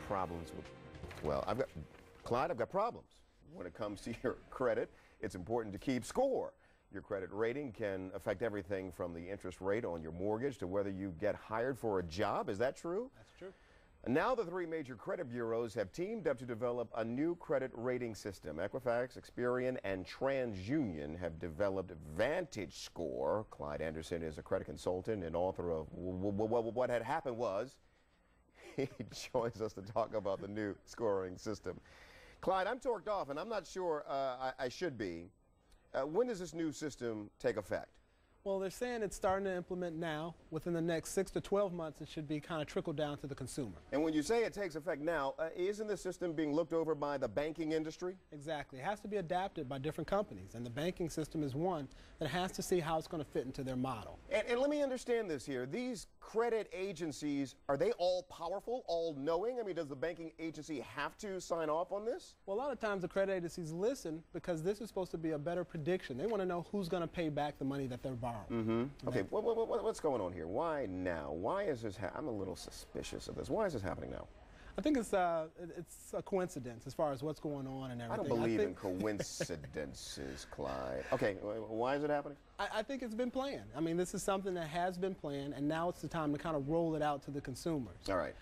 problems with, well, Clyde, I've got problems. When it comes to your credit, it's important to keep score. Your credit rating can affect everything from the interest rate on your mortgage to whether you get hired for a job. Is that true? That's true. Now the three major credit bureaus have teamed up to develop a new credit rating system. Equifax, Experian, and TransUnion have developed Vantage Score. Clyde Anderson is a credit consultant and author of What Had Happened Was. He joins us to talk about the new scoring system. Clyde, I'm torqued off, and I'm not sure I should be. When does this new system take effect? Well, they're saying it's starting to implement now. Within the next 6 to 12 months, it should be kind of trickled down to the consumer. And when you say it takes effect now, isn't the system being looked over by the banking industry? Exactly. It has to be adapted by different companies, and the banking system is one that has to see how it's going to fit into their model. And let me understand this here. These credit agencies, are they all powerful, all knowing? I mean, does the banking agency have to sign off on this? Well, a lot of times the credit agencies listen because this is supposed to be a better prediction. They want to know who's going to pay back the money that they're borrowing. Okay, what's going on here? Why now? Why is this? I'm a little suspicious of this. Why is this happening now? I think it's a coincidence as far as what's going on and everything. I don't believe in coincidences, Clyde. Okay, why is it happening? I think it's been planned. I mean, this is something that has been planned, and now it's the time to kind of roll it out to the consumers. All right.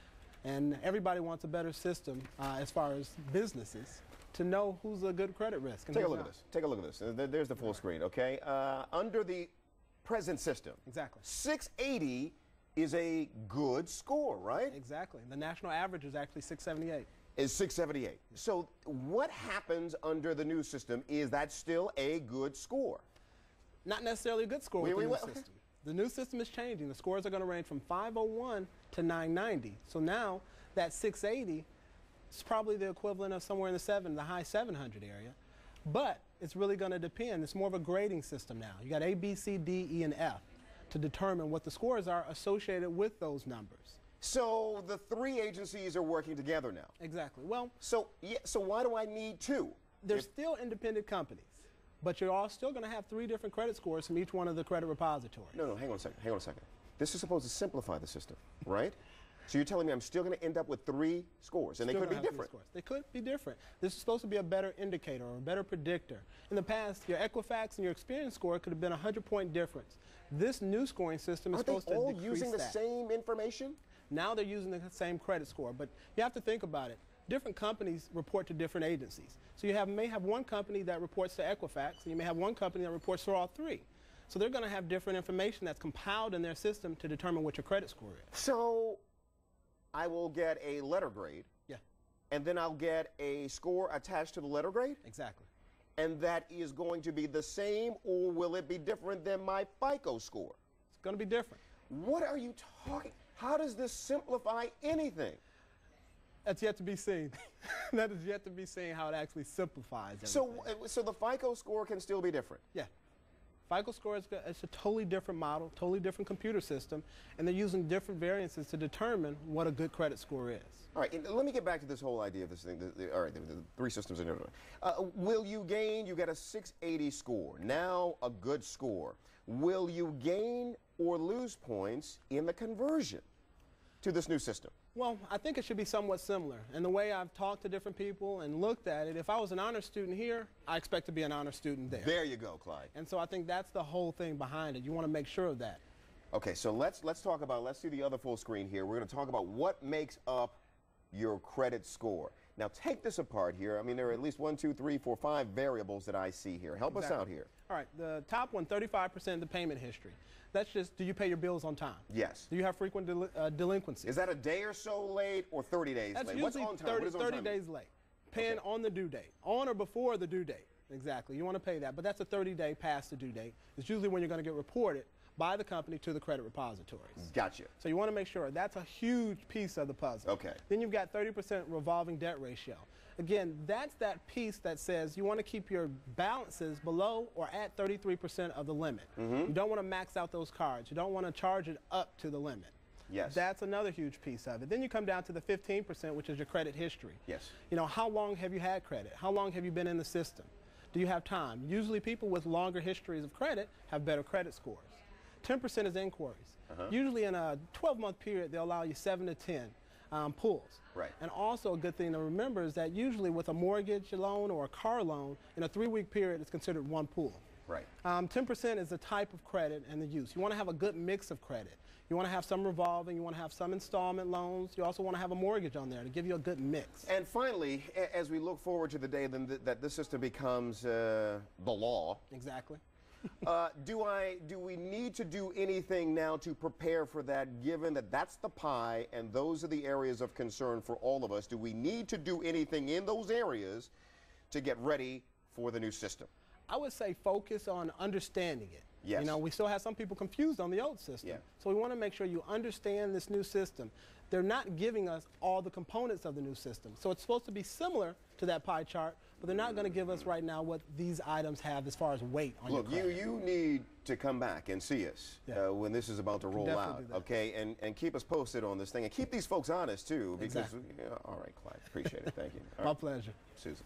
And everybody wants a better system as far as businesses to know who's a good credit risk. Take a look at this. Take a look at this. There's the full screen, okay? Under the present system. Exactly. 680 is a good score, right? Exactly. The national average is actually 678. Is 678. So what happens under the new system? Is that still a good score? Not necessarily a good score with the new system. The new system is changing. The scores are going to range from 501 to 990. So now that 680 is probably the equivalent of somewhere in the high 700 area. But it's really going to depend. It's more of a grading system now. You got A, B, C, D, E, and F to determine what the scores are associated with those numbers. So the three agencies are working together now. Exactly. Well, so why do I need two? They're still independent companies, but you're all still going to have three different credit scores from each one of the credit repositories. No, hang on a second. Hang on a second. This is supposed to simplify the system, right? So you're telling me I'm still going to end up with three scores, and they could be different. They could be different. This is supposed to be a better indicator or a better predictor. In the past, your Equifax and your Experian score could have been a 100-point difference. This new scoring system is supposed to decrease that. Are they all using the same information? Now they're using the same credit score, but you have to think about it. Different companies report to different agencies. So you may have one company that reports to Equifax, and you may have one company that reports to all three. So they're going to have different information that's compiled in their system to determine what your credit score is. So I will get a letter grade. Yeah. And then I'll get a score attached to the letter grade? Exactly. And that is going to be the same, or will it be different than my FICO score? It's going to be different. What are you talking? How does this simplify anything? That's yet to be seen. That is yet to be seen how it actually simplifies everything. So the FICO score can still be different? Yeah. FICO score is a totally different model, totally different computer system, and they're using different variances to determine what a good credit score is. All right, and let me get back to this whole idea of this thing. All right, the three systems and everything. Will you gain? You get a 680 score. Now a good score. Will you gain or lose points in the conversion to this new system? Well, I think it should be somewhat similar. And the way I've talked to different people and looked at it, if I was an honor student here, I expect to be an honor student there. There you go, Clyde. And so I think that's the whole thing behind it. You want to make sure of that. Okay, so let's talk about, let's see the other full screen here. We're going to talk about what makes up your credit score. Now take this apart here. I mean, there are at least 1, 2, 3, 4, 5 variables that I see here. Help us out here. All right, the top one, 35% of the payment history. That's just, do you pay your bills on time? Yes. Do you have frequent delinquencies? Is that a day or so late or 30 days That's late? Usually What's on time? 30 days late. Paying on the due date. On or before the due date. Exactly. You want to pay that. But that's a 30-day past the due date. It's usually when you're going to get reported by the company to the credit repositories. Gotcha. So you want to make sure that's a huge piece of the puzzle. Okay. Then you've got 30% revolving debt ratio. Again, that's that piece that says you want to keep your balances below or at 33% of the limit. You don't want to max out those cards. You don't want to charge it up to the limit. Yes. That's another huge piece of it. Then you come down to the 15%, which is your credit history. Yes. You know, how long have you had credit? How long have you been in the system? Do you have time? Usually people with longer histories of credit have better credit scores. 10% is inquiries. Usually in a 12-month period, they'll allow you 7 to 10. pulls. Right. And also a good thing to remember is that usually with a mortgage loan or a car loan, in a 3-week period, it's considered one pull. Right. 10% is the type of credit and the use. You want to have a good mix of credit. You want to have some revolving, you want to have some installment loans. You also want to have a mortgage on there to give you a good mix. And finally, as we look forward to the day that this system becomes the law. Exactly. Do we need to do anything now to prepare for that, given that that's the pie and those are the areas of concern for all of us? Do we need to do anything in those areas to get ready for the new system? I would say focus on understanding it. Yes. You know, we still have some people confused on the old system. Yeah. So we want to make sure you understand this new system. They're not giving us all the components of the new system. So it's supposed to be similar to that pie chart, but they're not going to give us right now what these items have as far as weight on your credit. Look, you need to come back and see us when this is about to roll out, okay? And keep us posted on this thing. And keep these folks honest, too. Because, Exactly. all right, Clyde, appreciate it. Thank you. My pleasure. Susan.